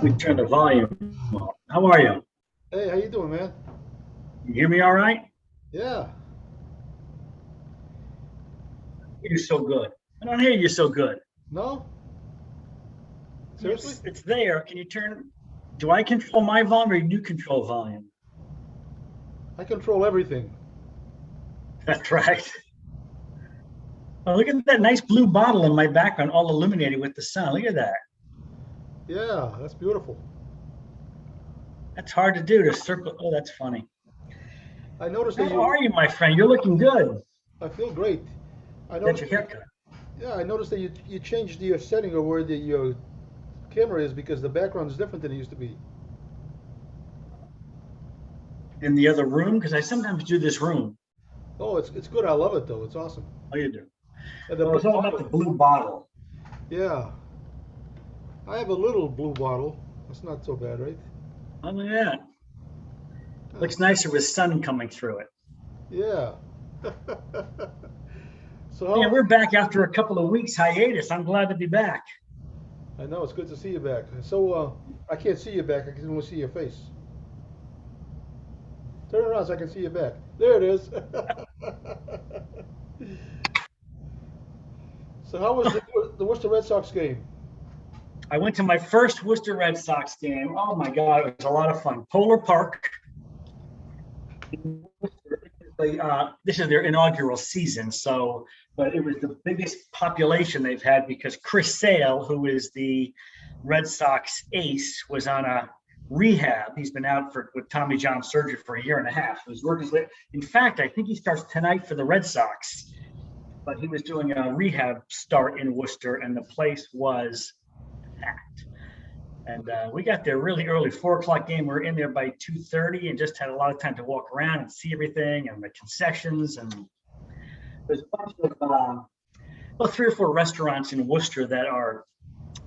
We turn the volume up. How are you? Hey, how you doing, man? You hear me all right? Yeah. You're so good. I don't hear you so good. No? Seriously? It's there. Can you turn? Do I control my volume or you control volume? I control everything. That's right. Oh, look at that nice blue bottle in my background, all illuminated with the sun. Look at that. Yeah, that's beautiful. That's hard to do to circle. Oh, that's funny. I noticed that How you. are you, my friend? You're looking good. I feel great. I That's noticed. your haircut. Yeah, I noticed that you changed your setting of where your camera is because the background is different than it used to be. In the other room, because I sometimes do this room. Oh, it's good. I love it though. It's awesome. How you do? And the Well, it's blue all about the bottle. blue bottle. Yeah. I have a little blue bottle. That's not so bad, right? Oh, look at that. Huh. Looks nicer with sun coming through it. Yeah. So Yeah, how? we're back after a couple of weeks hiatus. I'm glad to be back. I know it's good to see you back. So I can't see you back. I can only see your face. Turn around so I can see you back. There it is. So how was the Worcester Red Sox game? I went to my first Worcester Red Sox game. Oh my God, it was a lot of fun. Polar Park. This is their inaugural season, so but it was the biggest population they've had because Chris Sale, who is the Red Sox ace, was on a rehab. He's been out with Tommy John surgery for a year and a half. He was working with. In fact, I think he starts tonight for the Red Sox. But he was doing a rehab start in Worcester, and the place was packed. And we got there really early, 4 o'clock game. We were in there by 2:30, and just had a lot of time to walk around and see everything and the concessions. And there's a bunch of well, 3 or 4 restaurants in Worcester that are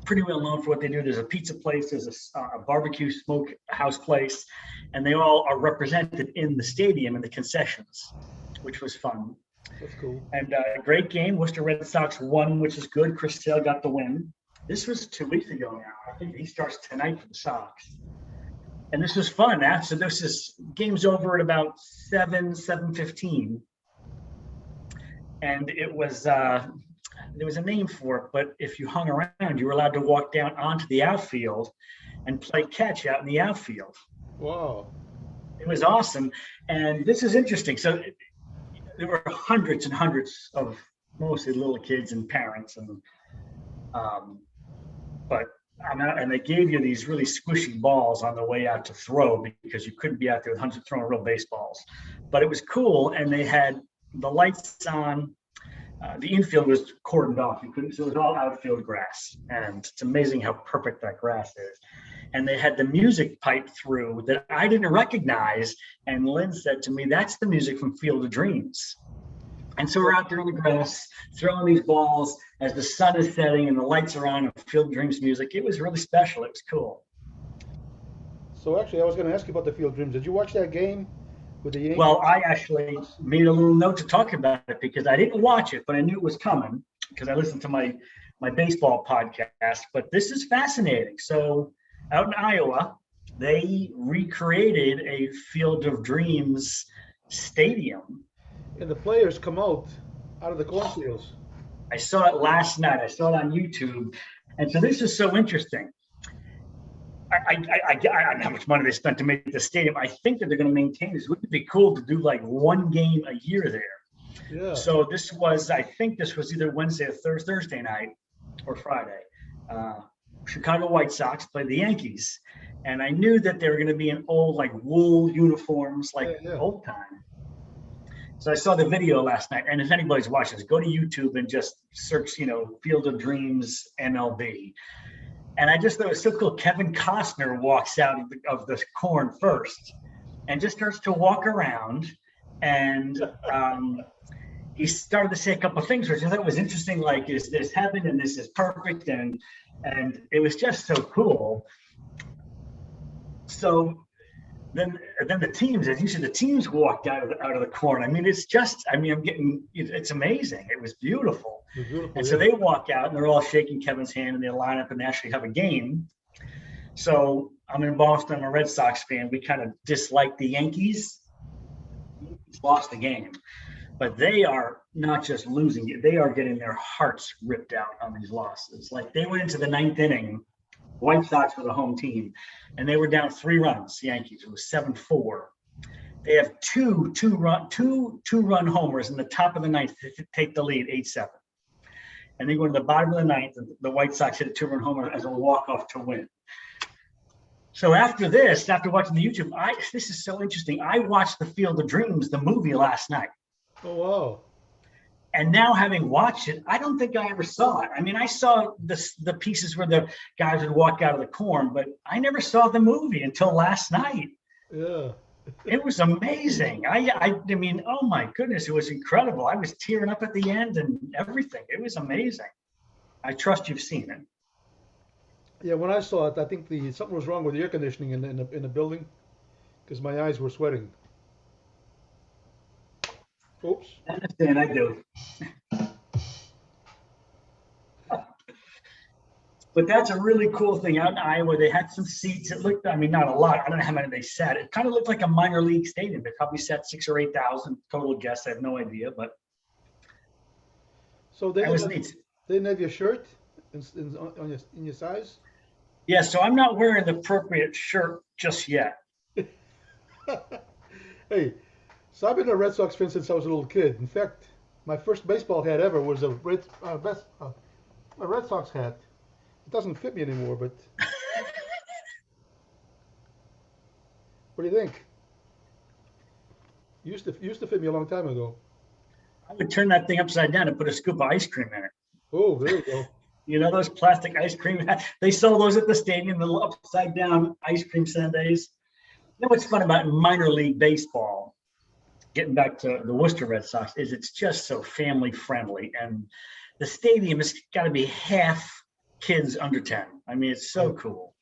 pretty well known for what they do. There's a pizza place, there's a barbecue smoke house place, and they all are represented in the stadium in the concessions, which was fun. That's cool. And great game. Worcester Red Sox won, which is good. Chris Sale got the win. This was 2 weeks ago now. I think he starts tonight for the Sox. And this was fun. So this is game's over at about 7:15. And it was there was a name for it, but if you hung around, you were allowed to walk down onto the outfield and play catch out in the outfield. Wow. It was awesome. And this is interesting. So there were hundreds and hundreds of mostly little kids and parents, and but and they gave you these really squishy balls on the way out to throw because you couldn't be out there with hundreds throwing real baseballs. But it was cool, and they had the lights on. The infield was cordoned off. You couldn't, so it was all outfield grass, and it's amazing how perfect that grass is. And they had the music piped through that I didn't recognize. And Lynn said to me, "That's the music from Field of Dreams." And so we're out there in the grass throwing these balls as the sun is setting and the lights are on and Field of Dreams music. It was really special. It was cool. So actually, I was going to ask you about the Field of Dreams. Did you watch that game with the Yankees? Well, I actually made a little note to talk about it because I didn't watch it, but I knew it was coming because I listened to my baseball podcast. But this is fascinating. So out in Iowa, they recreated a Field of Dreams stadium. And the players come out of the cornfields. I saw it last night. I saw it on YouTube. And so this is so interesting. I don't know how much money they spent to make the stadium. I think that they're going to maintain this. Wouldn't it be cool to do like one game a year there? Yeah. So I think this was either Wednesday or Thursday night or Friday. Chicago White Sox played the Yankees. And I knew that they were going to be in old like wool uniforms, like old time. So I saw the video last night, and if anybody's watching this, go to YouTube and just search, Field of Dreams MLB. And I just thought it was so cool. Kevin Costner walks out of the corn first and just starts to walk around. And he started to say a couple of things, which I thought was interesting, like, is this heaven and this is perfect? And it was just so cool. So then the teams, as you said, the teams walked out of the corn. I mean, it's amazing. It was beautiful. It was beautiful. And so they walk out and they're all shaking Kevin's hand and they line up and actually have a game. So I'm in Boston. I'm a Red Sox fan. We kind of dislike the Yankees. Lost the game, but they are not just losing it; they are getting their hearts ripped out on these losses. Like they went into the ninth inning. White Sox were the home team, and they were down 3 runs. Yankees. It was 7-4. They have two-run homers in the top of the ninth to take the lead, 8-7. And they go to the bottom of the ninth, and the White Sox hit a 2-run homer as a walk-off to win. So after watching the YouTube, this is so interesting. I watched The Field of Dreams, the movie, last night. Oh, wow. And now having watched it, I don't think I ever saw it. I mean, I saw the pieces where the guys would walk out of the corn, but I never saw the movie until last night. Yeah. It was amazing. I mean, oh my goodness, it was incredible. I was tearing up at the end and everything. It was amazing. I trust you've seen it. Yeah, when I saw it, I think something was wrong with the air conditioning in the building because my eyes were sweating. Oops. I understand, I do. But that's a really cool thing out in Iowa. They had some seats. It looked, I mean, not a lot. I don't know how many they sat. It kind of looked like a minor league stadium. They probably sat 6,000 or 8,000 total guests. I have no idea, but So that was neat. They didn't have your shirt in your size? Yeah, so I'm not wearing the appropriate shirt just yet. Hey, so I've been a Red Sox fan since I was a little kid. In fact, my first baseball hat ever was a Red Sox hat. It doesn't fit me anymore, but what do you think? Used to fit me a long time ago. I would turn that thing upside down and put a scoop of ice cream in it. Oh, there you go. You know those plastic ice cream? They sell those at the stadium, the little upside down ice cream sundaes. You know what's fun about minor league baseball, getting back to the Worcester Red Sox, is it's just so family friendly. And the stadium has got to be half kids under 10. I mean, it's so cool.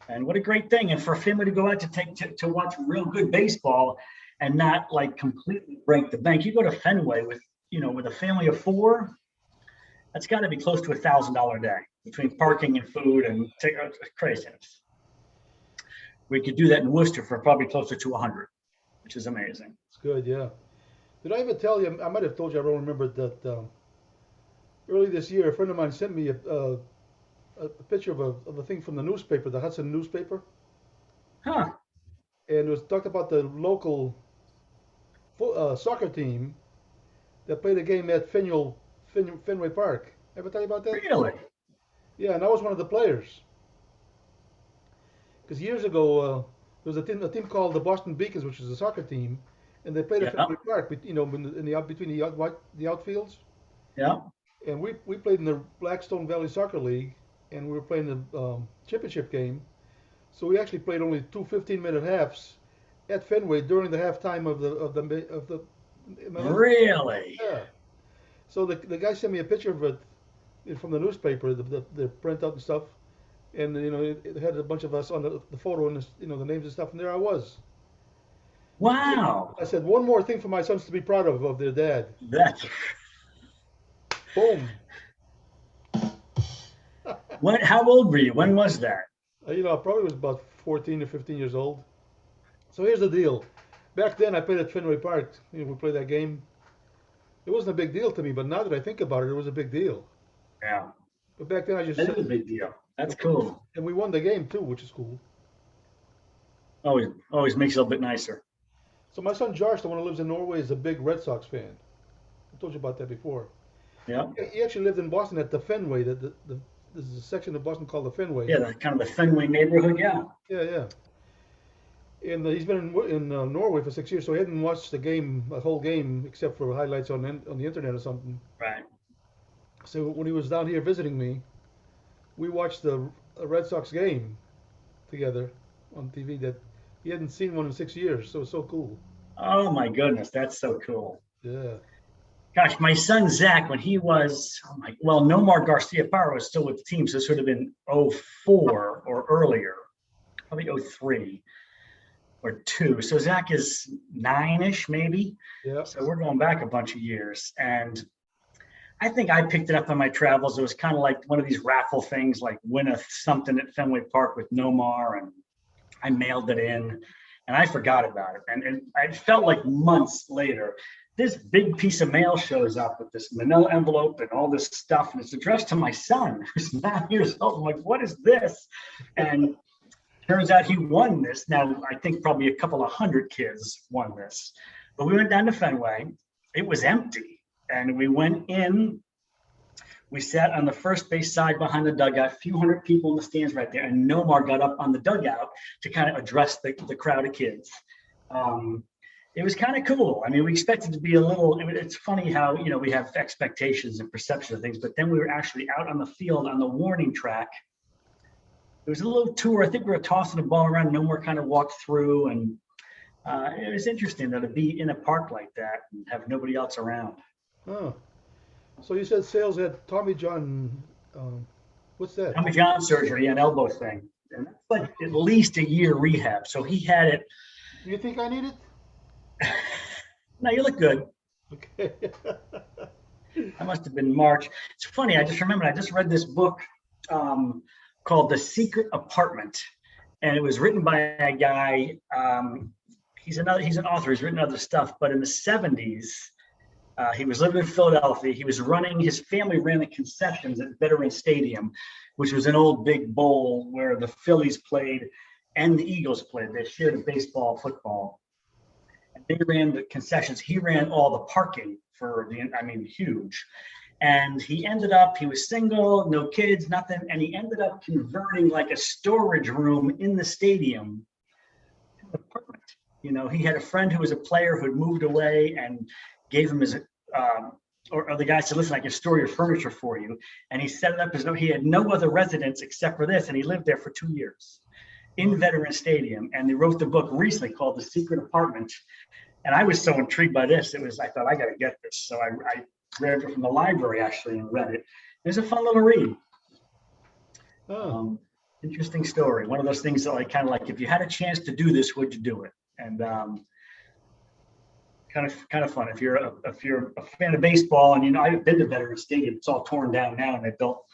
And what a great thing. And for a family to go out to watch real good baseball and not like completely break the bank. You go to Fenway with a family of 4, that's got to be close to $1,000 a day between parking and food and craziness. We could do that in Worcester for probably closer to 100, which is amazing. It's good, yeah. Did I ever tell you? I might have told you. I don't remember that. Early this year, a friend of mine sent me a picture of a thing from the newspaper, the Hudson newspaper. Huh. And it was talked about the local soccer team that played a game at Fenway Park. Ever tell you about that? Really? Yeah, and I was one of the players. Because years ago, there was a team called the Boston Beacons, which is a soccer team, and they played at Fenway Park, between the outfields. Yeah. And we played in the Blackstone Valley Soccer League, and we were playing the championship game. So we actually played only 2 15-minute halves at Fenway during the halftime of the. Really? Yeah. So the guy sent me a picture of it from the newspaper, the printout and stuff, and it had a bunch of us on the photo and the names and stuff, and there I was. Wow. I said, one more thing for my sons to be proud of their dad. That's. Boom. How old were you? When was that? I probably was about 14 or 15 years old. So here's the deal. Back then, I played at Fenway Park. We played that game. It wasn't a big deal to me, but now that I think about it, it was a big deal. Yeah. But back then, I just That is a big deal. That's cool. And we won the game too, which is cool. Always makes it a little bit nicer. So my son Josh, the one who lives in Norway, is a big Red Sox fan. I told you about that before. Yeah. He actually lived in Boston at the Fenway. There's a section of Boston called the Fenway. Yeah, the kind of the Fenway neighborhood. Yeah. Yeah. And he's been in Norway for 6 years, so he hadn't watched the whole game, except for highlights on the internet or something. Right. So when he was down here visiting me, we watched the Red Sox game together on TV. That he hadn't seen one in 6 years, so it was so cool. Oh my goodness, that's so cool. Yeah. Gosh, my son Zach, when he was, Nomar Garcia-Parra was still with the team, so this would have been 04 or earlier, probably 03 or 2. So Zach is 9-ish maybe. Yeah. So we're going back a bunch of years. And I think I picked it up on my travels. It was kind of like one of these raffle things, like win a something at Fenway Park with Nomar, and I mailed it in, and I forgot about it. And I felt like months later, this big piece of mail shows up with this manila envelope and all this stuff, and it's addressed to my son, who's 9 years old. I'm like, what is this? And turns out he won this. Now, I think probably a couple of hundred kids won this. But we went down to Fenway. It was empty. And we went in. We sat on the first base side behind the dugout, a few hundred people in the stands right there. And Nomar got up on the dugout to kind of address the crowd of kids. It was kind of cool. I mean, we expected to be a little, it's funny how, we have expectations and perception of things, but then we were actually out on the field on the warning track. It was a little tour. I think we were tossing the ball around. Nomar kind of walked through, and it was interesting to be in a park like that and have nobody else around. Oh, so you said Sales had Tommy John. What's that? Tommy John surgery, an elbow thing, and that's like at least a year rehab. So he had it. Do you think I need it? No, you look good. Okay. I must have been March. It's funny. I just remembered. I just read this book called The Secret Apartment, and it was written by a guy. He's an author. He's written other stuff, but in the 70s. He was living in Philadelphia. His family ran the concessions at Veterans Stadium, which was an old big bowl where the Phillies played and the Eagles played. They shared a baseball, football. And they ran the concessions. He ran all the parking huge. And he was single, no kids, nothing. And he ended up converting like a storage room in the stadium to an apartment. He had a friend who was a player who had moved away and gave him his, or the guy said, listen, I can store your furniture for you. And he set it up as though he had no other residence except for this. And he lived there for 2 years in Veterans Stadium. And they wrote the book recently called The Secret Apartment. And I was so intrigued by this. I thought, I got to get this. So I read it from the library actually and read it. It was a fun little read. Oh. Interesting story. One of those things that kind of like, if you had a chance to do this, would you do it? And, kind of fun if you're a fan of baseball. And I've been to Veterans Stadium. It's all torn down now, and they built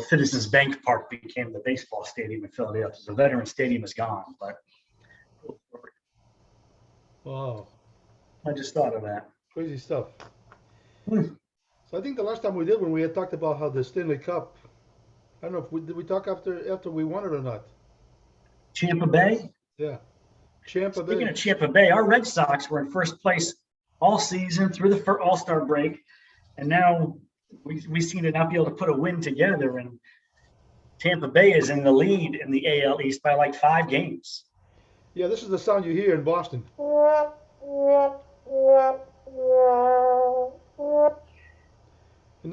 Citizens Bank Park became the baseball stadium in Philadelphia. So Veterans Stadium is gone, but Wow, I just thought of that. crazy stuff. So I think the last time we did, when we had talked about how the Stanley Cup, I don't know if did we talk after we won it or not? Tampa Bay. Yeah. Tampa Bay. Speaking of Tampa Bay, our Red Sox were in first place all season through the All-Star break, and now we seem to not be able to put a win together. And Tampa Bay is in the lead in the AL East by like 5 games. Yeah, this is the sound you hear in Boston.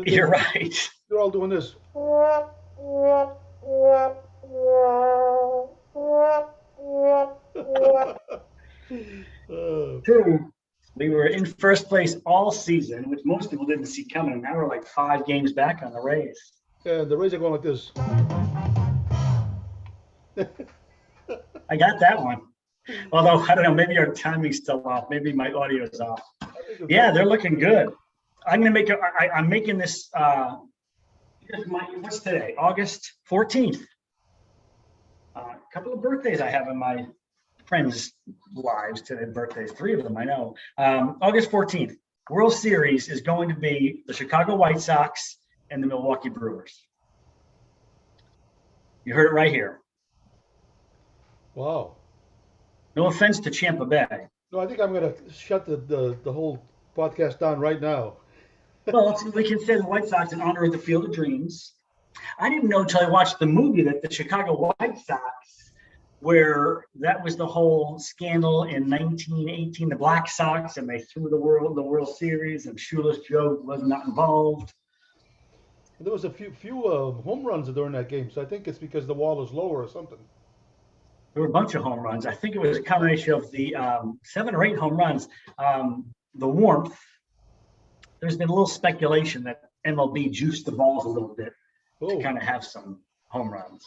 You're right. They're all doing this. True. We were in first place all season, which most people didn't see coming. And now we're like 5 games back on the Rays. And the Rays are going like this. I got that one. Although, I don't know, maybe our timing's still off. Maybe my audio is off. Yeah, they're looking good. I'm going to make I'm making this, what's today? August 14th. A couple of birthdays I have in my friends' lives today, birthdays, 3 of them I know. August 14th, World Series is going to be the Chicago White Sox and the Milwaukee Brewers. You heard it right here. Wow. No offense to Tampa Bay. No, I think I'm going to shut the whole podcast down right now. Well, we can say the White Sox in honor of the Field of Dreams. I didn't know until I watched the movie that the Chicago White Sox, where that was the whole scandal in 1918, the Black Sox, and they threw the World Series, and Shoeless Joe was not involved. There was a few home runs during that game, so I think it's because the wall is lower or something. There were a bunch of home runs. I think it was a combination of the 7 or 8 home runs. The warmth. There's been a little speculation that MLB juiced the balls a little bit to kind of have some home runs.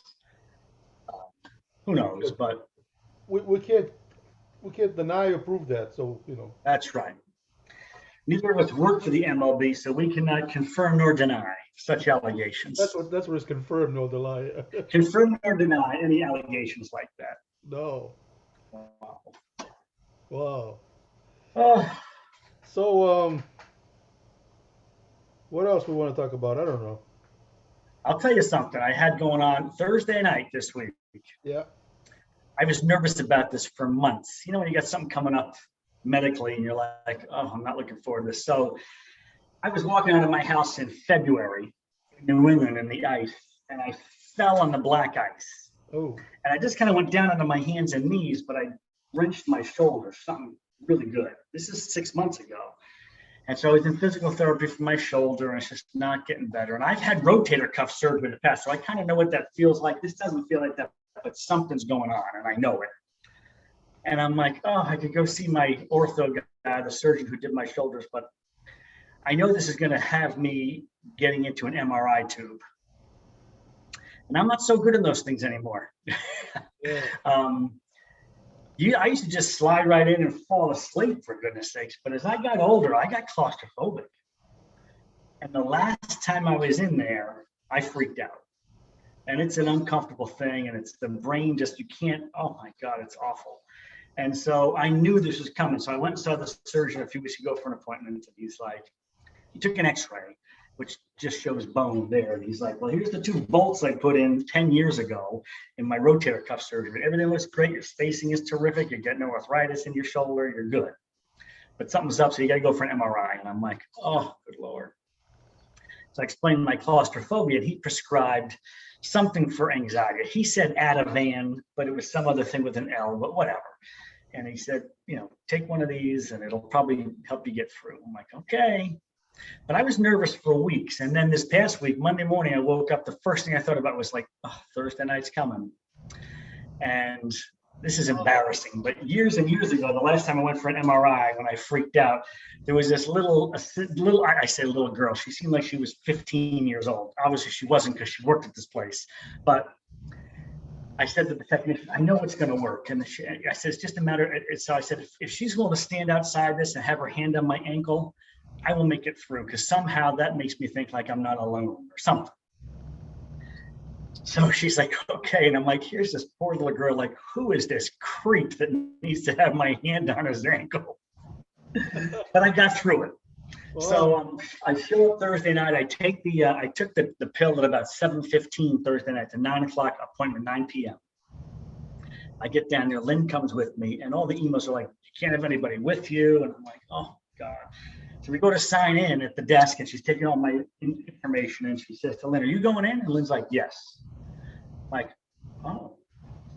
Who knows? But we can't deny or prove that. So That's right. Neither of us work for the MLB, so we cannot confirm nor deny such allegations. That's what is confirmed, no lie. Confirm nor deny any allegations like that. No. Wow. Wow. Oh, So what else we want to talk about? I don't know. I'll tell you something I had going on Thursday night this week. Yeah. I was nervous about this for months. You know, when you got something coming up medically and you're like, oh, I'm not looking forward to this. So I was walking out of my house in February in New England in the ice, and I fell on the black ice. Oh. And I just kind of went down onto my hands and knees, but I wrenched my shoulder, something really good. This is 6 months ago. And so I was in physical therapy for my shoulder, and it's just not getting better. And I've had rotator cuff surgery in the past, so I kind of know what that feels like. This doesn't feel like that, but something's going on, and I know it. And I'm like, oh, I could go see my ortho guy, the surgeon who did my shoulders, but I know this is going to have me getting into an MRI tube. And I'm not so good in those things anymore. Yeah. I used to just slide right in and fall asleep, for goodness sakes. But as I got older, I got claustrophobic. And the last time I was in there, I freaked out. And it's an uncomfortable thing. And it's the brain just, you can't, oh my God, it's awful. And so I knew this was coming. So I went and saw the surgeon a few weeks ago for an appointment. And he's like, he took an x-ray, which just shows bone there. And he's like, well, here's the 2 bolts I put in 10 years ago in my rotator cuff surgery. Everything looks great. Your spacing is terrific. You're getting no arthritis in your shoulder. You're good. But something's up, so you got to go for an MRI. And I'm like, oh, good Lord. So I explained my claustrophobia, and he prescribed something for anxiety. He said Ativan, but it was some other thing with an L, but whatever. And he said, you know, take one of these and it'll probably help you get through. I'm like, okay. But I was nervous for weeks. And then this past week, Monday morning, I woke up. The first thing I thought about was like, oh, Thursday night's coming. And this is embarrassing. But years and years ago, the last time I went for an MRI, when I freaked out, there was this I say little girl. She seemed like she was 15 years old. Obviously, she wasn't because she worked at this place. But I said to the technician, I know it's going to work. And I said, it's just a matter. So I said, if she's willing to stand outside this and have her hand on my ankle, I will make it through, because somehow that makes me think like I'm not alone or something. So she's like, okay. And I'm like, here's this poor little girl. Like, who is this creep that needs to have my hand on his ankle? But I got through it. Wow. So I show up Thursday night. I take I took the pill at about 7:15 Thursday night, to 9 o'clock appointment, 9 p.m. I get down there. Lynn comes with me, and all the emails are like, you can't have anybody with you. And I'm like, oh God. So we go to sign in at the desk, and she's taking all my information, and she says to Lynn, are you going in? And Lynn's like, yes. I'm like, oh.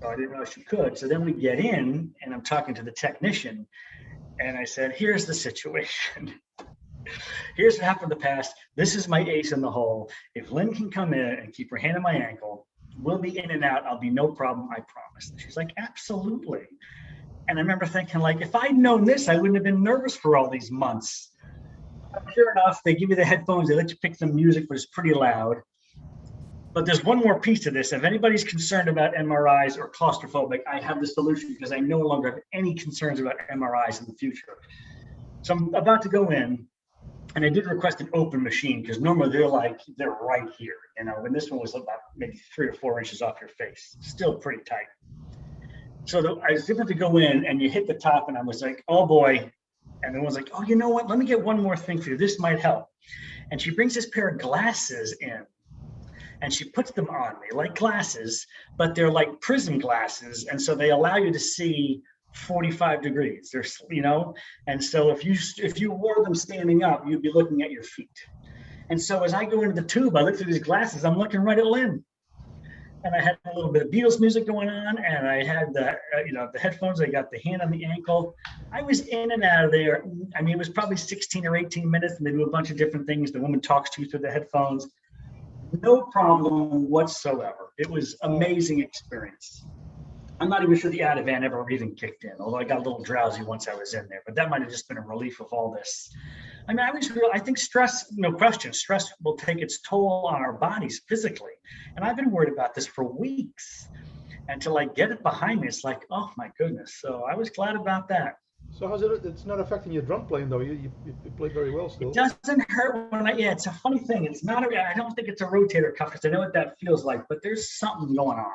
So I didn't realize she could. So then we get in, and I'm talking to the technician, and I said, here's the situation. Here's what happened in the past. This is my ace in the hole. If Lynn can come in and keep her hand on my ankle, we'll be in and out. I'll be no problem, I promise. And she's like, absolutely. And I remember thinking, like, if I'd known this, I wouldn't have been nervous for all these months. Sure enough, they give you the headphones. They let you pick some music, but it's pretty loud. But there's one more piece to this. If anybody's concerned about MRIs or claustrophobic, I have the solution, because I no longer have any concerns about MRIs in the future. So I'm about to go in. And I did request an open machine, because normally they're right here, you know, and this one was about maybe 3 or 4 inches off your face, still pretty tight. So I was able to go in, and you hit the top, and I was like, oh boy. And then was like, oh, you know what? Let me get one more thing for you. This might help. And she brings this pair of glasses in, and she puts them on me like glasses, but they're like prism glasses. And so they allow you to see 45 degrees. There's, you know, and so if you wore them standing up, you'd be looking at your feet. And so as I go into the tube, I look through these glasses, I'm looking right at Lynn. And I had a little bit of Beatles music going on, and I had the headphones. I got the hand on the ankle. I was in and out of there. I mean, it was probably 16 or 18 minutes, and they do a bunch of different things. The woman talks to you through the headphones. No problem whatsoever. It was amazing experience. I'm not even sure the Ativan ever even kicked in, although I got a little drowsy once I was in there, but that might have just been a relief of all this. I mean, I think stress, no question, stress will take its toll on our bodies physically. And I've been worried about this for weeks. And to like get it behind me, it's like, oh my goodness. So I was glad about that. So how's it? It's not affecting your drum playing though. You play very well It still. doesn't hurt when yeah, it's a funny thing. It's not I don't think it's a rotator cuff because I know what that feels like, but there's something going on.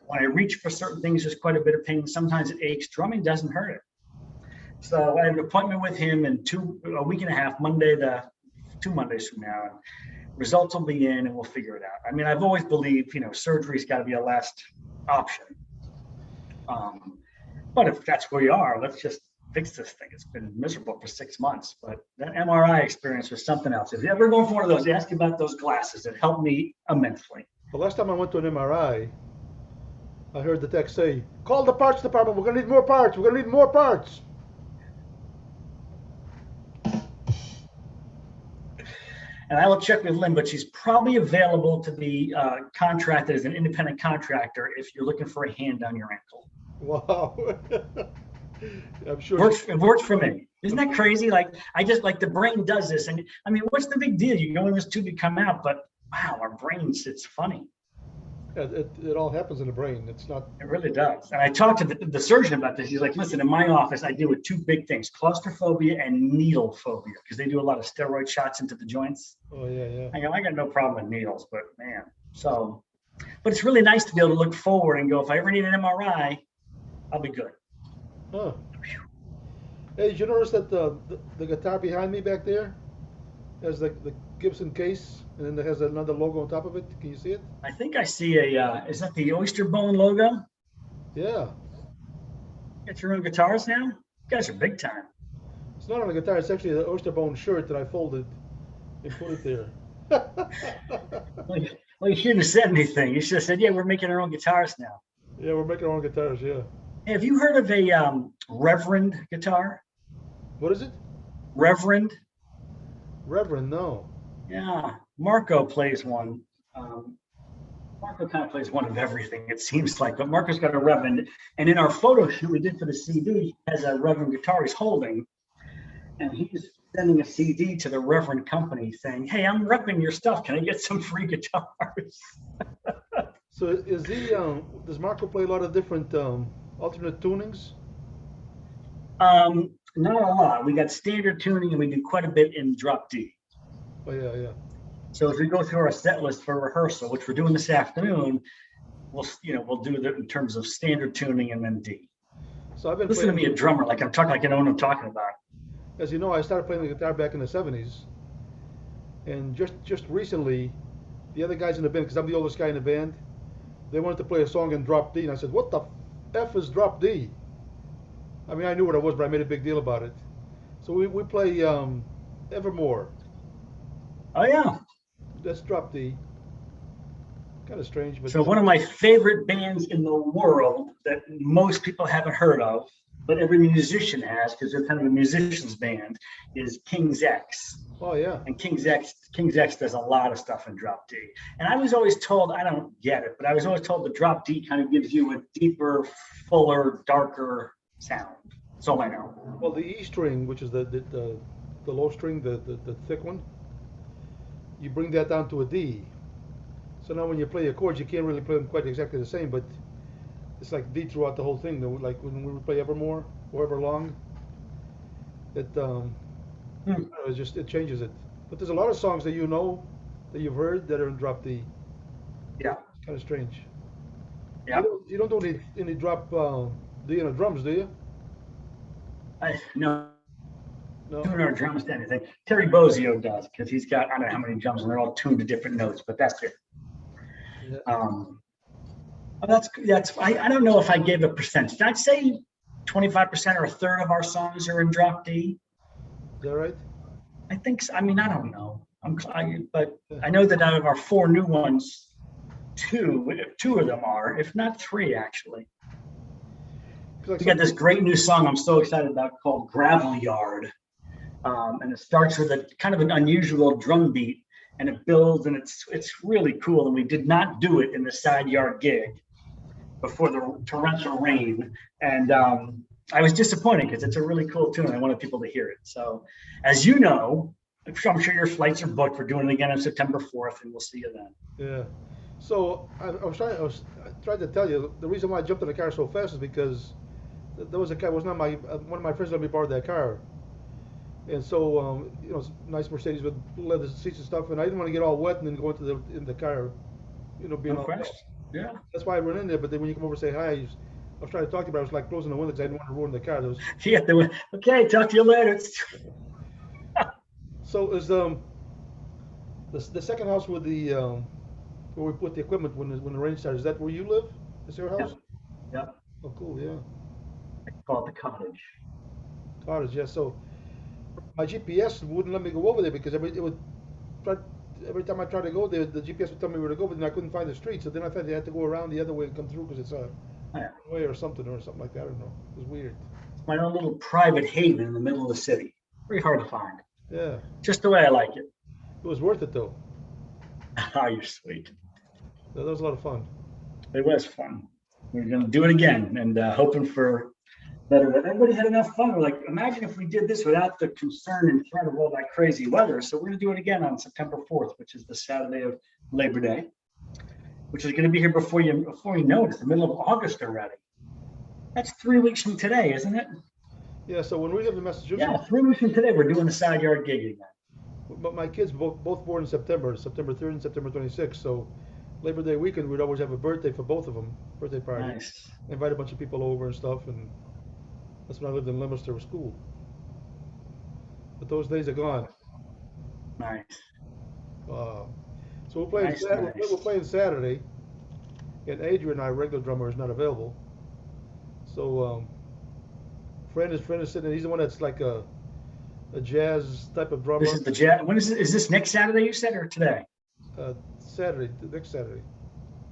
When I reach for certain things, there's quite a bit of pain. Sometimes it aches. Drumming doesn't hurt it. So I have an appointment with him in a week and a half, 2 Mondays from now. And results will be in and we'll figure it out. I mean, I've always believed, surgery's got to be a last option. But if that's where you are, let's just fix this thing. It's been miserable for 6 months, but that MRI experience was something else. If you ever go for one of those, ask about those glasses. It helped me immensely. The last time I went to an MRI, I heard the tech say, "Call the parts department. We're gonna need more parts. We're gonna need more parts." And I will check with Lynn, but she's probably available to be contracted as an independent contractor if you're looking for a hand on your ankle. Wow. I'm sure. It works for me. Isn't that crazy? Like, I just like the brain does this. And I mean, what's the big deal? You go in this tube, you come out, but wow, our brains, it's funny. It all happens in the brain. It's not. It really does. And I talked to the surgeon about this. He's like, listen, in my office, I deal with 2 big things, claustrophobia and needle phobia, because they do a lot of steroid shots into the joints. Oh, yeah. I got no problem with needles, but man, but it's really nice to be able to look forward and go, if I ever need an MRI, I'll be good. Huh. Hey, did you notice that the guitar behind me back there has the Gibson case, and then it has another logo on top of it? Can you see it? I think I see is that the Oyster Bone logo? Yeah. Get your own guitars now? You guys are big time. It's not on a guitar. It's actually the Oyster Bone shirt that I folded and put it there. Well, you shouldn't have said anything. You should have said, yeah, we're making our own guitars now. Yeah, we're making our own guitars, yeah. Hey, have you heard of a Reverend guitar? What is it? Reverend? Reverend, no. Yeah, Marco plays one. Marco kind of plays one of everything, it seems like, but Marco's got a Reverend. And in our photo shoot we did for the CD, he has a Reverend guitar he's holding. And he's sending a CD to the Reverend company saying, hey, I'm repping your stuff. Can I get some free guitars? So is he, does Marco play a lot of different alternate tunings? Not a lot. We got standard tuning and we do quite a bit in drop D. Oh, yeah. So as we go through our set list for rehearsal, which we're doing this afternoon, we'll do it in terms of standard tuning and then D. So I've been Listen to me, a drummer, like I'm talking, like I know what I'm talking about. As you know, I started playing the guitar back in the 70s. And just recently, the other guys in the band, because I'm the oldest guy in the band, they wanted to play a song in drop D. And I said, what the F is drop D? I mean, I knew what it was, but I made a big deal about it. So we play Evermore. Oh, yeah. That's drop D. Kind of strange. But so one of my favorite bands in the world that most people haven't heard of, but every musician has, because they're kind of a musician's band, is King's X. Oh, yeah. And King's X does a lot of stuff in drop D. And I was always told, I don't get it, but I was always told the drop D kind of gives you a deeper, fuller, darker sound. That's all I know. Well, the E string, which is the low string, the thick one, you bring that down to a D. So now when you play your chords, you can't really play them quite exactly the same, but it's like D throughout the whole thing. Like when we play Evermore or Everlong, it changes it. But there's a lot of songs that that you've heard that are in drop D. Yeah. It's kind of strange. Yeah. You don't do any drop D in the drums, do you? No. Doing our drums to anything. Terry Bozzio does, because he's got, I don't know how many drums, and they're all tuned to different notes, but that's it. Yeah. I don't know if I gave a percentage. I'd say 25% or a third of our songs are in drop D. Is that right? I think so. I mean, I don't know. But I know that out of our 4 new ones, two of them are, if not 3, actually. We got this great new song I'm so excited about called Gravel Yard. And it starts with a kind of an unusual drum beat, and it builds, and it's really cool. And we did not do it in the side yard gig before the torrential rain, and I was disappointed because it's a really cool tune. I wanted people to hear it. So, as you know, I'm sure your flights are booked. We're doing it again on September 4th, and we'll see you then. Yeah. So I was trying to tell you the reason why I jumped in the car so fast is because There was a car. Was not my one of my friends let me borrow that car, and so it's a nice Mercedes with leather seats and stuff. And I didn't want to get all wet and then go into the car, being No all wet. question. Yeah. That's why I run in there. But then when you come over and say hi, I was trying to talk to you, but I was like closing the window because I didn't want to ruin the car. There was, Yeah. Okay. Talk to you later. so is the second house with the where we put the equipment when the rain starts. Is that where you live? Is your Yep. house? Yep. Oh, cool. Yeah, Call it the cottage. cottage. Yeah. So my GPS wouldn't let me go over there because try, every time I tried to go there, the GPS would tell me where to go, but then I couldn't find the street. So then I thought I had to go around the other way and come through because it's a Yeah. way or something like that. I don't know. It was weird. It's my own little private haven in the middle of the city. Very hard to find. Yeah, Just the way I like it. it was worth it though. Ah, you're sweet. That was a lot of fun. It was fun. We're going to do it again and hoping for better. Everybody had enough fun. We're like, imagine if we did this without the concern and threat of all that crazy weather. So we're going to do it again on September 4th, which is the Saturday of Labor Day, which is going to be here before you know it. It's the middle of August already. That's 3 weeks from today, isn't it? Yeah. So when we lived in Massachusetts, Yeah, 3 weeks from today, we're doing a side yard gig again. but my kids both born in September 3rd and September 26th. So Labor Day weekend, we'd always have a birthday for both of them, birthday party. Nice. Invite a bunch of people over and stuff, and that's when I lived in Leominster with school. But those days are gone. Nice. Uh, so we're playing. Nice, We're nice. playing Saturday, and Adrian, our regular drummer, is not available. So friend is sitting. He's the one that's like a jazz type of This drummer. is the jet. When is it? Is this next Saturday you said or today? Saturday, next Saturday,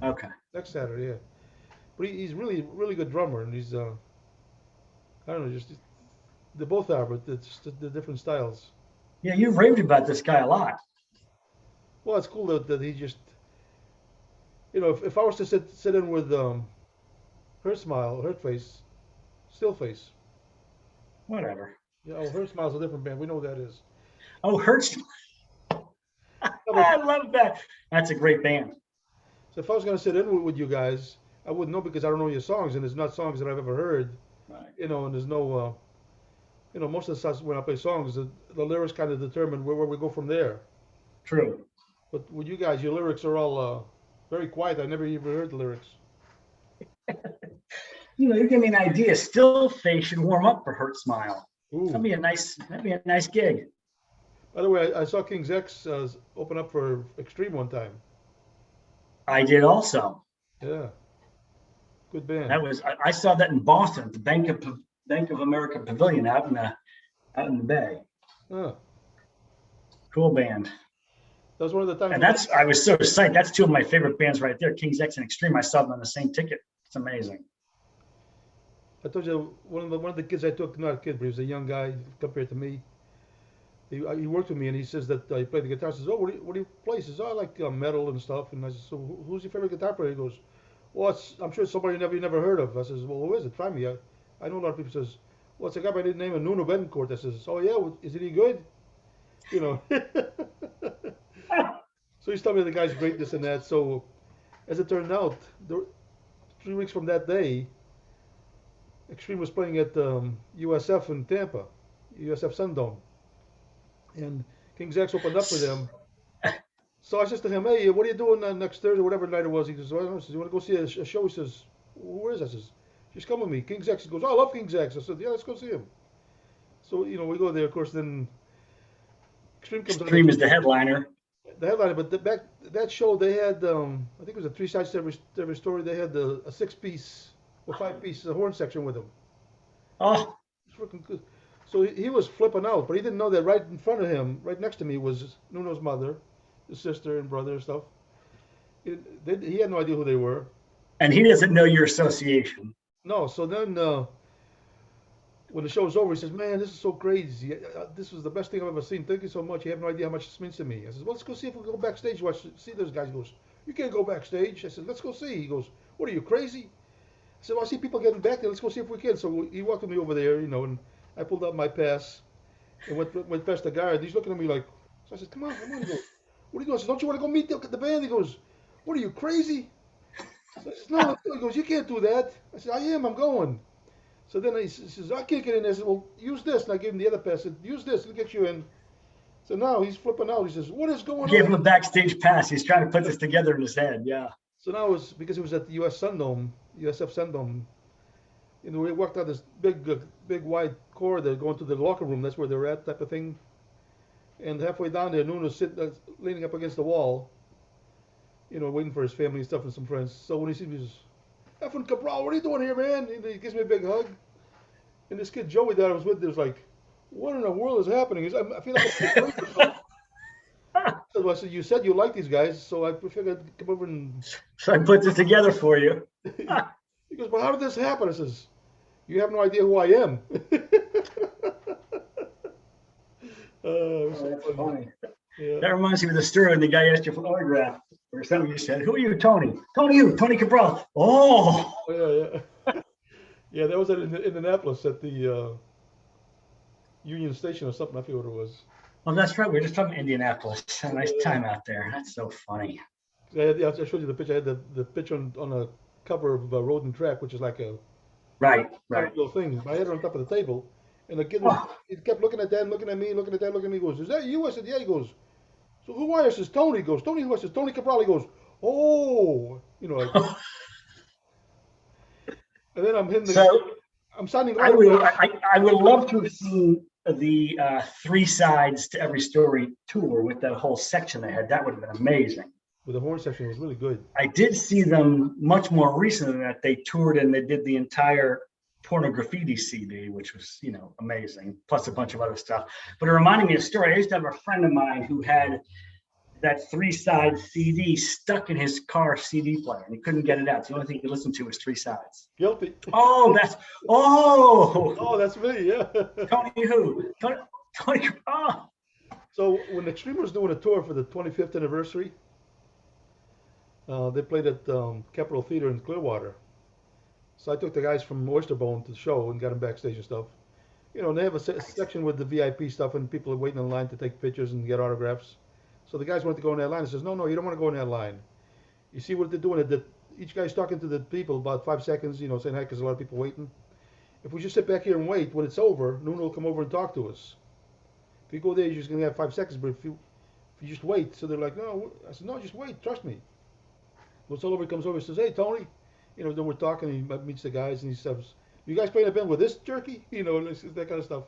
Okay. next Saturday, yeah. But he's really really good drummer, and he's I don't know, just they both are, but it's just the different styles. Yeah, you've raved about this guy a lot. Well, it's cool that he just if I was to sit in with her face, still face. Whatever. Yeah, oh, her smile's a different band. We know what that is. Oh, Hurts. No, I but love that. That's a great band. so if I was gonna sit in with you guys, I wouldn't know because I don't know your songs, and there's not songs that I've ever heard. Right. And there's no, most of the songs when I play songs, the lyrics kind of determine where we go from there. True. But with you guys, your lyrics are all very quiet. I never even heard the lyrics. You give me an idea. Still face should warm up for Hurt Smile. Ooh. That'd be a nice gig. By the way, I saw King's X open up for Extreme one time. I did also. Yeah, good band. I saw that in Boston at the Bank of America Pavilion out in the Bay. Huh. Cool band. That was one of the times. And I was so psyched. That's two of my favorite bands right there, King's X and Extreme. I saw them on the same ticket. It's amazing. I told you one of the kids I took, not a kid, but he was a young guy compared to me. He worked with me, and he says that he played the guitar. Says, "Oh, what do you play?" He says, "Oh, I like metal and stuff." And I said, "So who's your favorite guitar player?" He goes, "Well, I'm sure it's somebody you never heard of." I says, "Well, who is it? Try me." I know a lot of people says, "Well, it's a guy by the name of Nuno Betancourt." I says, "Oh yeah, well, isn't he good?" You know. So he's telling me the guy's great, this and that. So as it turned out, 3 weeks from that day, Extreme was playing at USF in Tampa, USF Sundome, and King's X opened up for them. So I says to him, "Hey, what are you doing next Thursday, whatever night it was?" He goes, "Well," I says, "You want to go see a show?" He says, "Where is that?" I says, "Just come with me." King's X. He goes, "Oh, I love King's X." I said, "Yeah, let's go see him." So we go there. Of course, then Extreme comes on. Extreme is the headliner. The headliner, but back that show they had, I think it was a three sides to every story. They had a 6-piece or 5-piece horn section with them. Oh, It's freaking good. So he was flipping out, but he didn't know that right in front of him, right next to me, was Nuno's mother, his sister and brother and stuff. He had no idea who they were. and he doesn't know your association. No, so then when the show was over, he says, "Man, this is so crazy. This was the best thing I've ever seen. Thank you so much. You have no idea how much this means to me." I said, "Well, let's go see if we can go backstage. See those guys." He goes, "You can't go backstage." I said, "Let's go see." He goes, "What are you, crazy?" I said, "Well, I see people getting back there. Let's go see if we can." So he welcomed me over there, and I pulled out my pass and went past the guard. He's looking at me like, so I said, "Come on, come on." He goes, "What are you doing?" I said, "Don't you want to go meet the band?" He goes, "What are you, crazy?" So I said, "No, let's go." He goes, "You can't do that." I said, "I am. I'm going." So then he says, I can't get in there. I said, well, use this. And I gave him the other pass. I said, use this. It'll get you in. So now he's flipping out. He says, what is going Gave him a on? backstage pass. He's trying to put this together in his head. Yeah. So now it was because it was at the U.S. Sundome, USF Sundome. You know, we walked out this big wide corridor going to the locker room. That's where they're at, type of thing. And halfway down there, Nuno's sitting, leaning up against the wall, you know, waiting for his family and stuff and some friends. So when he sees me, he says, Effing Cabral, what are you doing here, man? And he gives me a big hug. And this kid Joey that I was with was like, what in the world is happening? He says, I feel like I'm asleep or something. So I said, you said you like these guys, so I figured I'd come over and. So I put this together for you. He goes, well, how did this happen? I says, you have no idea who I am. Oh, that's funny. Yeah. That reminds me of the story when the guy asked you for an autograph or something. You said, who are you, Tony? Tony, you, Tony Cabral. Oh. Yeah. Yeah, that was at Indianapolis at the Union Station or something. I forget what it was. Well, that's right. We were just talking Indianapolis. Had a nice time out there. That's so funny. I showed you the picture. I had the picture on a cover of Road and Track, which is like a Right. little thing. I had it on top of the table, and the kid was, he kept looking at that, and looking at me, looking at that, looking at me. He goes, "Is that you?" I said, "Yeah." He goes, "So who are you?" I says, "Tony." He goes, "Tony who?" I says, "Tony Cabral." He goes, "Oh," you know. Like, and then I'm hitting the. So I'm signing. I would love to have seen the three sides to every story tour with that whole section they had. That would have been amazing. With the horn section, it was really good. I did see them much more recent than that. They toured and they did the entire Pornograffiti CD, which was, amazing, plus a bunch of other stuff. But it reminded me of a story. I used to have a friend of mine who had that three-side CD stuck in his car CD player, and he couldn't get it out. So the only thing he could listen to was three sides. Guilty. Oh, that's me. Yeah. Tony who? Tony. Oh. So when Extreme was doing a tour for the 25th anniversary, they played at Capitol Theater in Clearwater. So I took the guys from Oyster Bone to the show and got them backstage and stuff. You know, and they have a section with the VIP stuff, and people are waiting in line to take pictures and get autographs. So the guys wanted to go in that line. I says, no, you don't want to go in that line. You see what they're doing? Each guy's talking to the people about 5 seconds, saying hi, because a lot of people waiting. If we just sit back here and wait, when it's over, Nuno will come over and talk to us. If you go there, you're just going to have 5 seconds, but if you just wait. So they're like, no. I said, no, just wait, trust me. When it's all over, he comes over and says, hey, Tony. Then we're talking, and he meets the guys, and he says, you guys playing a band with this jerky? And that kind of stuff.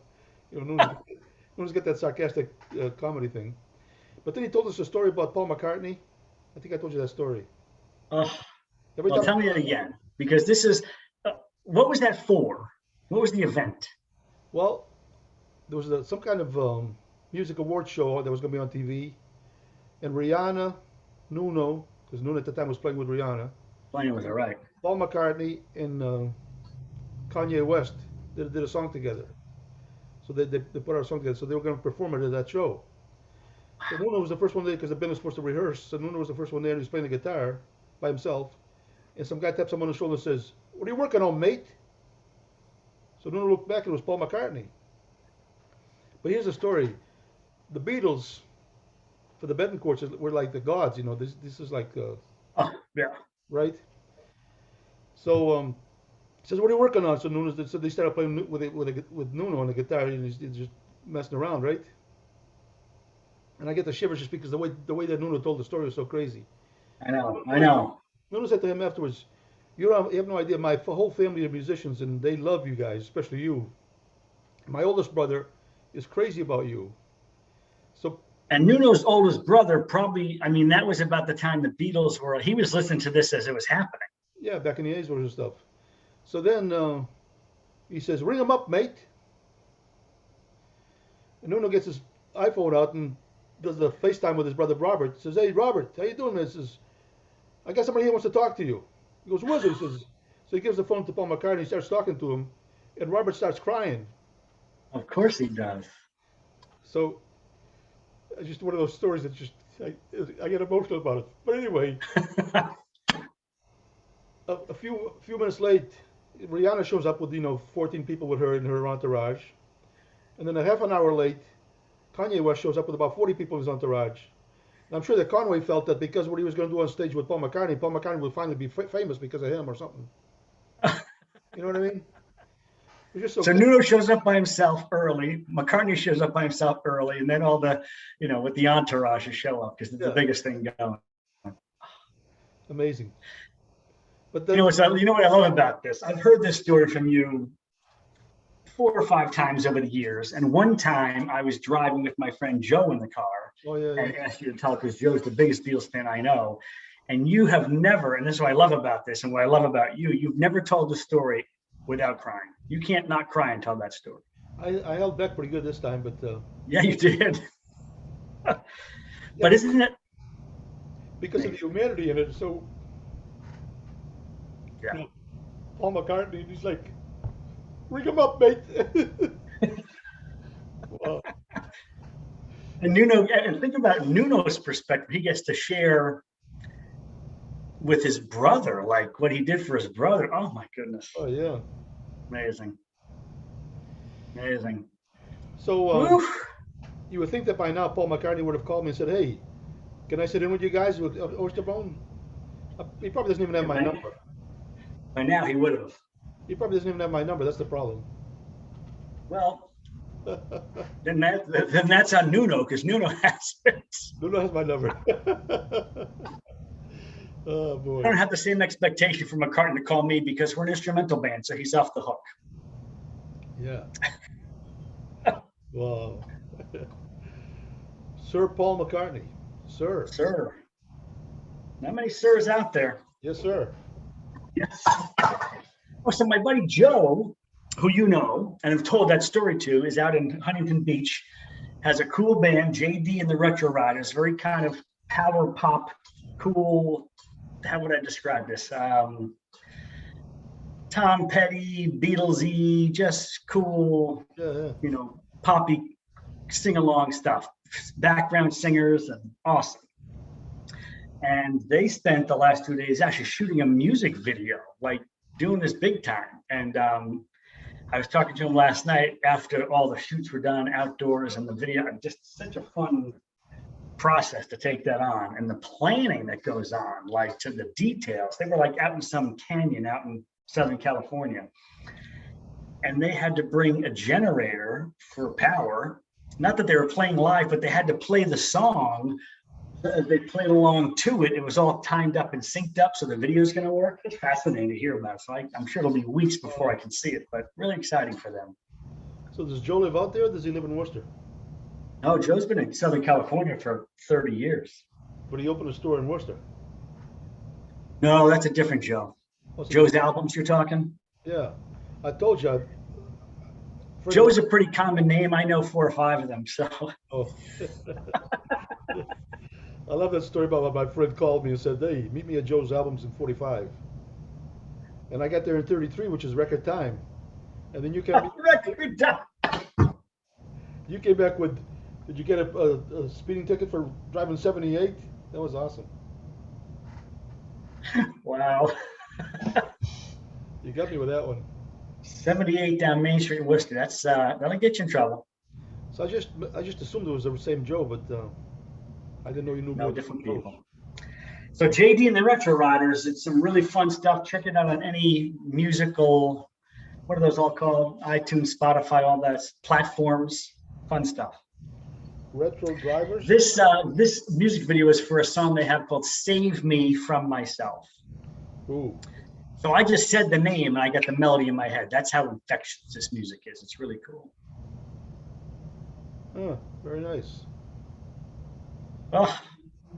Nuno's got that sarcastic comedy thing. But then he told us a story about Paul McCartney. I think I told you that story. Well, tell me it again, because this is, what was that for? What was the event? Well, there was some kind of music award show that was going to be on TV, and Rihanna, Nuno, because Nuno at the time was playing with Rihanna. Playing with her, right. Paul McCartney and Kanye West did a song together. So they put our song together. So they were going to perform it at that show. So Nuno was the first one there because the band was supposed to rehearse. So Nuno was the first one there, and he was playing the guitar by himself. And some guy taps him on the shoulder and says, what are you working on, mate? So Nuno looked back and it was Paul McCartney. But here's the story. The Beatles, for the Betancourts, were like the gods. This is like, yeah, right? So he says, what are you working on? So they started playing with Nuno on the guitar, and he's just messing around, right? And I get the shivers just because the way that Nuno told the story was so crazy. I know. Nuno said to him afterwards, you have no idea, my whole family are musicians, and they love you guys, especially you. My oldest brother is crazy about you. And Nuno's oldest brother probably, that was about the time the Beatles were, he was listening to this as it was happening. Yeah, back in the 80s and stuff. So then he says, ring him up, mate. And Nuno gets his iPhone out and does the FaceTime with his brother Robert. He says, hey, Robert, how you doing, man? He says, I got somebody here wants to talk to you. He goes, who is it? He says, so he gives the phone to Paul McCartney, he starts talking to him, and Robert starts crying. Of course he does. So it's just one of those stories that I get emotional about it. But anyway, a few minutes late, Rihanna shows up with 14 people with her in her entourage, and then a half an hour late, Kanye West shows up with about 40 people in his entourage. And I'm sure that Conway felt that because what he was going to do on stage with Paul McCartney would finally be famous because of him or something. You know what I mean? We're just so So Nuno shows up by himself early. McCartney shows up by himself early, and then all the, with the entourage show up because it's the yeah, biggest thing going. amazing. But You then know what's you know what I love about this? I've heard this story from you 4 or 5 times over the years, and one time I was driving with my friend Joe in the car oh yeah, and yeah. asked you to tell because Joe's the biggest Beatles fan I know, and you have never, and this is what I love about this, and what I love about you, you've never told the story without crying. You can't not cry and tell that story. I held back pretty good this time, but Yeah, you did. yeah, But isn't it? because of the humanity in it. So Yeah. you know, Paul McCartney, he's like, ring him up, mate. Wow. And Nuno, and think about Nuno's perspective. He gets to share with his brother, like what he did for his brother. Oh my goodness. Oh yeah. Amazing. Amazing. So Woof. you would think that by now Paul McCartney would have called me and said, "Hey, can I sit in with you guys with Oysterbone?" He probably doesn't even have my number. By now he would have. He probably doesn't even have my number. That's the problem. Well, then that's on Nuno because Nuno has it. Nuno has my number. Oh boy. I don't have the same expectation from McCartney to call me because we're an instrumental band, so he's off the hook. Yeah. Wow. Sir Paul McCartney. Sir. Sir. Not many sirs out there. Yes, sir. Yes. Oh, so my buddy Joe, who you know and have told that story to, is out in Huntington Beach, has a cool band, JD and the Retro Riders, very kind of power pop, cool. How would I describe this? Tom Petty, Beatlesy, just cool, Yeah. poppy sing-along stuff. Background singers and awesome. And they spent the last 2 days actually shooting a music video, like doing this big time. And I was talking to him last night after all the shoots were done outdoors and the video, just such a fun process to take that on and the planning that goes on, like to the details. They were like out in some canyon out in Southern California. And they had to bring a generator for power. Not that they were playing live, but they had to play the song. As they played along to it, it was all timed up and synced up, so the video is going to work. It's fascinating to hear about. So I'm sure it'll be weeks before I can see it, but really exciting for them. So does Joe live out there, or does he live in Worcester? No, Joe's been in Southern California for 30 years. But he opened a store in Worcester. No, that's a different Joe. Joe's albums you're talking? Yeah. I told you. Joe's a pretty common name. I know 4 or 5 of them. So. Oh. I love that story about when my friend called me and said, "Hey, meet me at Joe's albums in 45." And I got there in 33, which is record time. And then you came record time. You came back with, did you get a speeding ticket for driving 78? That was awesome. Wow. You got me with that one. 78 down Main Street in Worcester. That's that'll get you in trouble. So I just assumed it was the same Joe, but I didn't know you knew No, more different Joes. people. So JD and the Retro Riders, it's some really fun stuff. Check it out on any musical, what are those all called? iTunes, Spotify, all that platforms. Fun stuff. Retro Drivers? This music video is for a song they have called Save Me From Myself. Ooh. So I just said the name and I got the melody in my head. That's how infectious this music is. It's really cool. Huh, very nice. Oh,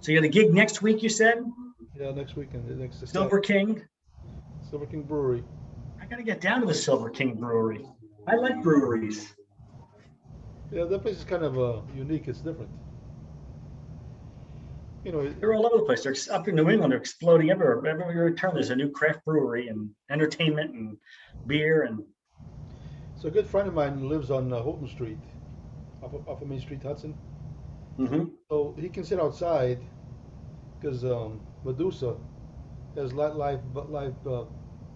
so you got a gig next week, you said? Yeah, next weekend. Next Silver King? Silver King Brewery. I got to get down to the Silver King Brewery. I like breweries. Yeah, that place is kind of unique. It's different. They're all over the place. They're up in New England. They're exploding everywhere. Everywhere you turn, there's a new craft brewery and entertainment and beer. And so a good friend of mine lives on Houghton Street, off of Main Street, Hudson. mm-hmm. So he can sit outside because Medusa has live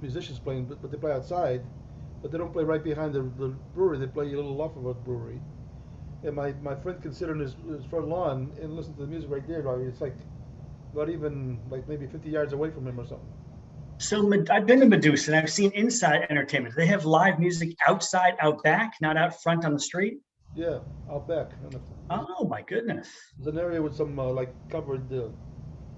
musicians playing, but they play outside. But they don't play right behind the brewery. They play a little off of a brewery. And my friend can sit on his front lawn and listen to the music right there. It's like not even like maybe 50 yards away from him or something. So I've been to Medusa and I've seen inside entertainment. Do they have live music outside, out back, not out front on the street? Yeah, out back. Oh my goodness. There's an area with some like covered.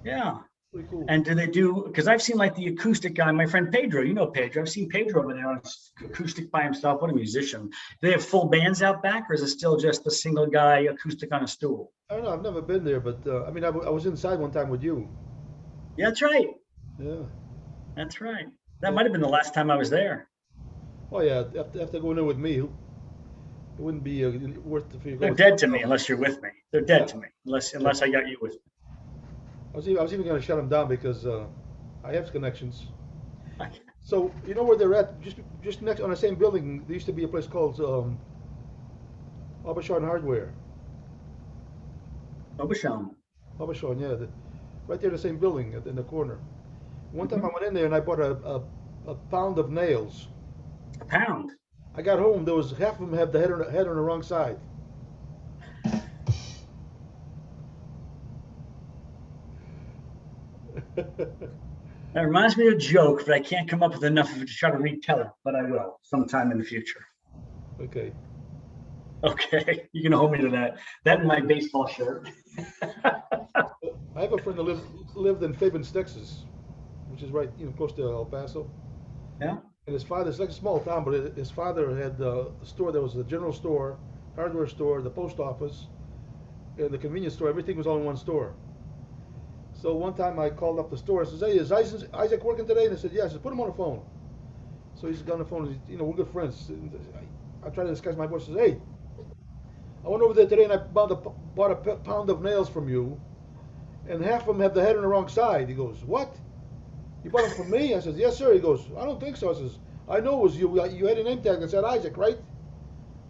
Yeah. Pretty cool. And do they do, because I've seen like the acoustic guy, my friend Pedro, you know Pedro. I've seen Pedro over there on acoustic by himself. What a musician. Do they have full bands out back, or is it still just a single guy acoustic on a stool? I don't know. I've never been there, but I mean, I was inside one time with you. Yeah, that's right. Yeah. That's right. That Yeah. might have been the last time I was there. Oh yeah. After going there with me, it wouldn't be worth the fee. They're dead to me unless you're with me. They're dead to me unless I got you with me. I was even going to shut them down because I have connections. So you know where they're at? Just next on the same building. There used to be a place called Abishon Hardware. Obashan. Abishon, yeah, right there in the same building in the corner. One time I went in there and I bought a pound of nails. A pound. I got home. There was half of them had the head on the wrong side. That reminds me of a joke, but I can't come up with enough of it to try to retell it, but I will sometime in the future. Okay. Okay, you can hold me to that. That and my baseball shirt. I have a friend that lived in Fabens, Texas, which is right, close to El Paso. Yeah. And his father, it's like a small town, but his father had a store. There was a general store, hardware store, the post office, and the convenience store. Everything was all in one store. So one time I called up the store and says, "Hey, is Isaac working today?" And they said, "Yeah." I said, "Put him on the phone." So he's on the phone. We're good friends. And I try to disguise my voice. Says, "Hey, I went over there today and I bought a pound of nails from you, and half of them have the head on the wrong side." He goes, "What? You bought them from me?" I says, "Yes, sir." He goes, "I don't think so." I says, "I know it was you. You had a name tag that said Isaac, right?"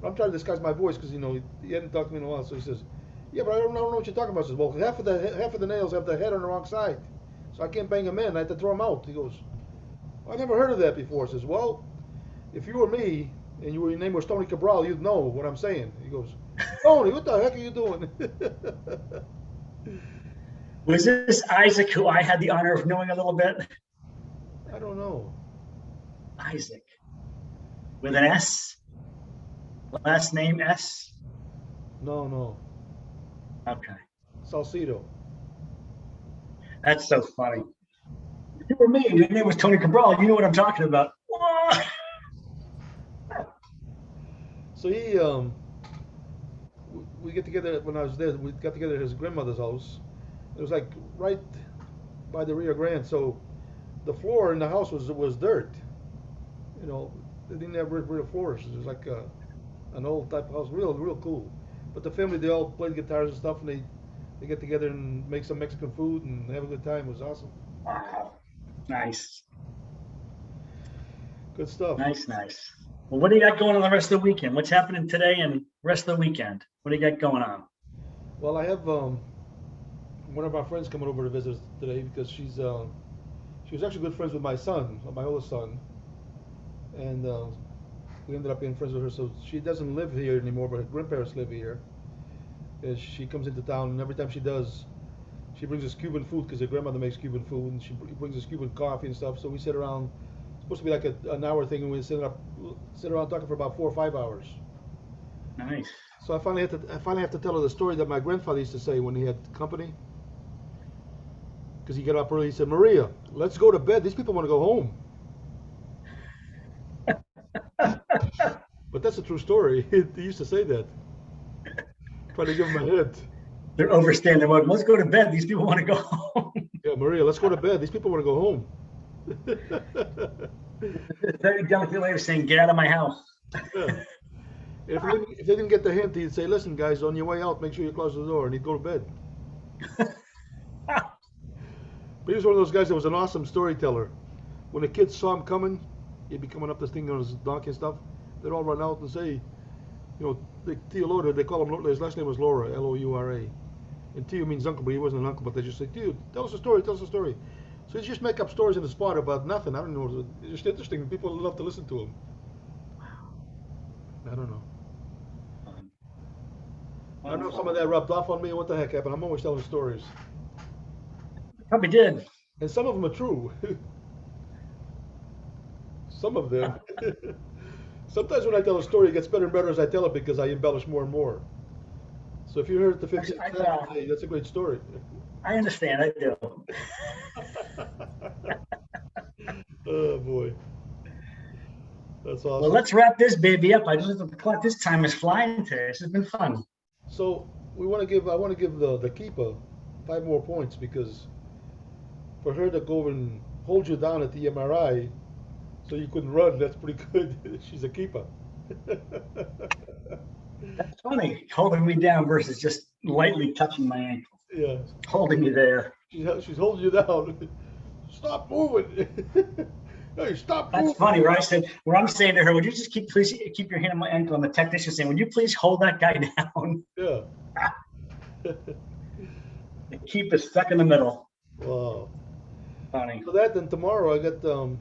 But I'm trying to disguise my voice because he hadn't talked to me in a while. So he says, "Yeah, but I don't know what you're talking about." I says, "Well, half of the nails have the head on the wrong side, so I can't bang them in. I had to throw them out." He goes, "I never heard of that before." I says, "Well, if you were me and your name was Tony Cabral, you'd know what I'm saying." He goes, "Tony, what the heck are you doing?" Was this Isaac, who I had the honor of knowing a little bit? I don't know. Isaac. With an S? Last name S? No. Okay. Salcedo. That's so funny. If you were me and your name was Tony Cabral, you know what I'm talking about. So we get together when I was there. We got together at his grandmother's house. It was like right by the Rio Grande, so the floor in the house was dirt. They didn't have real floors. It was like an old type of house, real cool. But the family, they all played guitars and stuff, and they get together and make some Mexican food and have a good time. It was awesome. Wow. Nice. Good stuff. Nice. Well, what do you got going on the rest of the weekend? What's happening today and rest of the weekend? What do you got going on? Well, I have one of our friends coming over to visit us today because she was actually good friends with my son, my oldest son, and we ended up being friends with her. So she doesn't live here anymore, but her grandparents live here. And she comes into town, and every time she does, she brings us Cuban food because her grandmother makes Cuban food, and she brings us Cuban coffee and stuff. So we sit around. It's supposed to be like an hour thing, and we sit around talking for about 4 or 5 hours. Nice. So I finally have to tell her the story that my grandfather used to say when he had company. Because he got up early, he said, "Maria, let's go to bed. These people want to go home." But that's a true story. He used to say that. Try to give him a hint. They're overstaying their welcome. Let's go to bed. These people want to go home. Yeah, Maria, let's go to bed. These people want to go home. It's a very delicate way of saying, get out of my house. Yeah. If they didn't get the hint, he'd say, "Listen, guys, on your way out, make sure you close the door," and he'd go to bed. But he was one of those guys that was an awesome storyteller. When the kids saw him coming, he'd be coming up this thing on his donkey and stuff. They'd all run out and say, Tio Loda, they call him, his last name was Laura, Loura. And Tio means uncle, but he wasn't an uncle, but they just say, "Tio, tell us a story. So he'd just make up stories in the spot about nothing. I don't know. It's just interesting. People love to listen to him. I don't know. I don't know if some of that rubbed off on me or what the heck happened. I'm always telling stories. Probably did. And some of them are true. Some of them. Sometimes when I tell a story, it gets better and better as I tell it because I embellish more and more. So if you heard it the 15th time today, that's a great story. I understand. I do. Oh boy, that's Well, awesome. let's wrap this baby up. I just looked at the clock. This time is flying today. This has been fun. So I want to give the keeper 5 more points because for her to go and hold you down at the MRI so you couldn't run, that's pretty good. She's a keeper. That's funny, holding me down versus just lightly touching my ankle, Yeah, holding me there. she's holding you down. Stop moving. Hey, stop moving. That's funny, right? I said, what I'm saying to her, would you just please keep your hand on my ankle? And the technician saying, would you please hold that guy down? Yeah. And keep it stuck in the middle. Wow. Funny. So that, then tomorrow I got a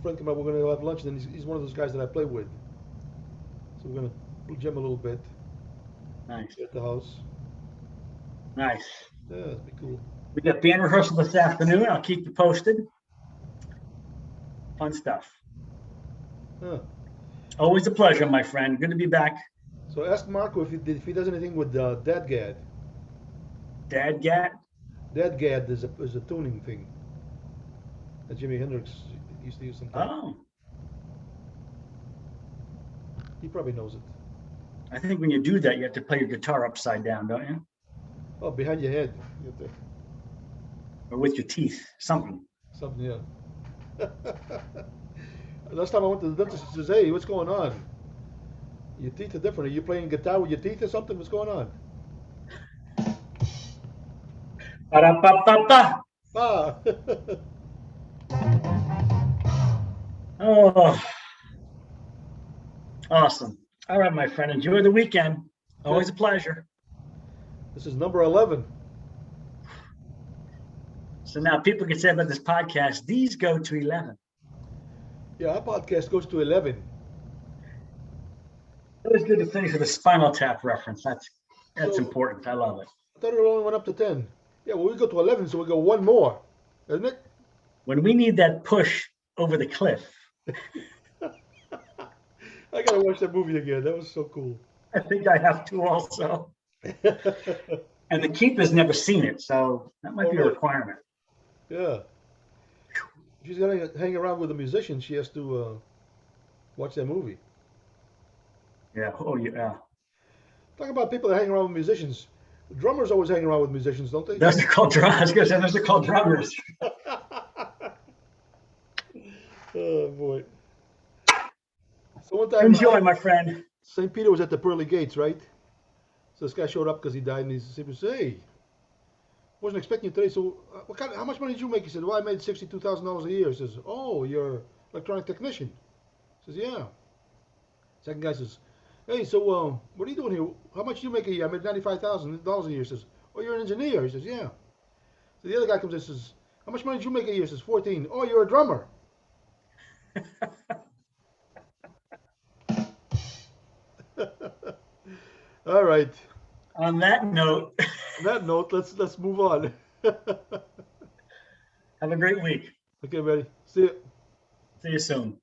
friend come up. We're gonna have lunch, and he's one of those guys that I play with. So we're gonna gym a little bit Nice. at the house. Nice. Yeah, it'd be cool. We got band rehearsal this afternoon. I'll keep you posted. Fun stuff. Yeah. Always a pleasure, my friend. Good to be back. So ask Marco if he does anything with Dadgad. Dadgat? Dadgad is a tuning thing that Jimi Hendrix used to use sometimes. Oh, He probably knows it. I think when you do that, you have to play your guitar upside down, don't you? Oh, behind your head. You have Or with your teeth, something. something, yeah. Last time I went to the dentist, he says, "Hey, what's going on? Your teeth are different. Are you playing guitar with your teeth or something? What's going on?" Ba-da-ba-ba-ba. Ah. Oh, awesome. All right, my friend. Enjoy the weekend. Always a pleasure. This is number 11. So now people can say about this podcast, these go to 11. Yeah, our podcast goes to 11. It was good to finish with a Spinal Tap reference. That's So- important. I love it. I thought it only went up to 10. Yeah, well, we go to 11, so we go one more, isn't it? When we need that push over the cliff, I gotta watch that movie again. That was so cool. I think I have to also. And the keeper's never seen it, so that might be a really? requirement. Yeah. If she's gonna hang around with a musician, she has to watch that movie. Yeah. Oh, yeah. Talk about people that hang around with musicians. Drummers always hang around with musicians, don't they? Those are called drummers. I was going to say, those are called drummers. Oh boy. So one time, Enjoy, my friend. St. Peter was at the pearly gates, right? So this guy showed up because he died, and he said, "Hey, wasn't expecting you today. So, how much money did you make?" He said, "Well, I made $62,000 a year." He says, "Oh, you're an electronic technician." He says, "Yeah." Second guy says, "Hey, so what are you doing here? How much do you make a year?" "I made $95,000 a year." He says, "Oh, you're an engineer." He says, "Yeah." So the other guy comes in and says, "How much money did you make a year?" He says, 14. "Oh, you're a drummer." All right. On that note, On that note, let's move on. have a great week. Okay, buddy. See you. See you soon.